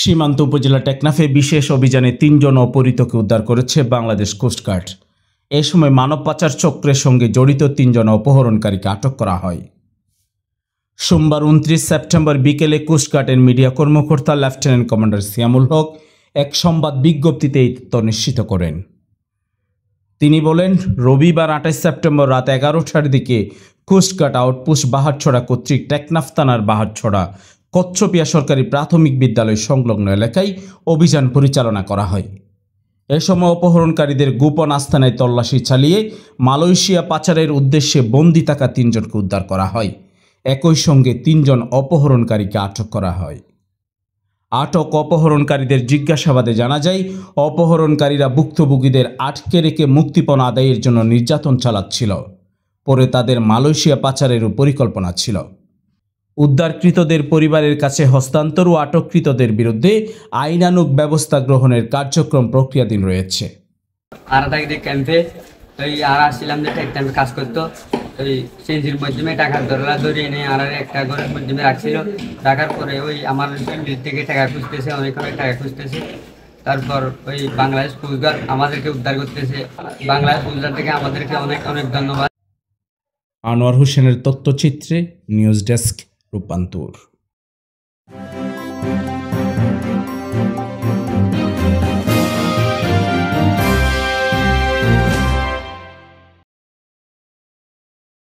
সীমান্ত উপজেলা টেকনাফে বিশেষ অভিযানে ৩ জন অপহৃতকে উদ্ধার করেছে বাংলাদেশ কোস্টগার্ড। এ সময় মানব পাচার চক্রের সঙ্গে জড়িত ৩ জন অপহরণকারীকে আটক করা হয়। সোমবার ২৯ সেপ্টেম্বর বিকেলে কোস্টগার্ডের মিডিয়া কর্মকর্তা লেফটেন্যান্ট কমান্ডার সিয়ামুল হক এক সংবাদ বিজ্ঞপ্তিতে এই তথ্য নিশ্চিত করেন। তিনি বলেন, রবিবার ২৮ সেপ্টেম্বর রাত ১১টার দিকে কোস্টগার্ড আউটপোস্ট বাহারছড়া কর্তৃক টেকনাফ থানার বাহারছড়া কচ্ছপিয়া সরকারি প্রাথমিক বিদ্যালয় সংলগ্ন এলাকায় অভিযান পরিচালনা করা হয়। এ সময় অপহরণকারীদের গোপন আস্তানায় তল্লাশি চালিয়ে মালয়েশিয়া পাচারের উদ্দেশ্যে বন্দী থাকা ৩ জনকে উদ্ধার করা হয়। একই সঙ্গে ৩ জন অপহরণকারীকে আটক করা হয়। আটক অপহরণকারীদের জিজ্ঞাসাবাদে জানা যায়, অপহরণকারীরা ভুক্তভোগীদের আটকে রেখে মুক্তিপণ আদায়ের জন্য নির্যাতন চালাচ্ছিল। পরে তাদের মালয়েশিয়া পাচারেরও পরিকল্পনা ছিল। উদ্ধারকৃতদের পরিবারের কাছে হস্তান্তর ও আটককৃতদের বিরুদ্ধে আইনানুগ ব্যবস্থা গ্রহণের কার্যক্রম প্রক্রিয়াধীন রয়েছে। ক্যাম্পে আর আসছিলাম যে ক্যাম্পে কাজ করতো, ওই সেন্সির মাধ্যমে টাকা ধরিয়ে নিয়ে আর একটা ঘরের মাধ্যমে রাখছিল। রাখার পরে ওই আমার ফ্যামিলির থেকে টাকা খুঁজতেছে, অনেক টাকা খুঁজতেছে। তারপর ওই বাংলাদেশ কোস্টগার্ড আমাদেরকে উদ্ধার করতেছে। বাংলাদেশ কোস্টগার্ড থেকে আমাদেরকে অনেক অনেক ধন্যবাদ। আনোয়ার হোসেনের তথ্যচিত্রে নিউজ ডেস্ক, রূপান্তর।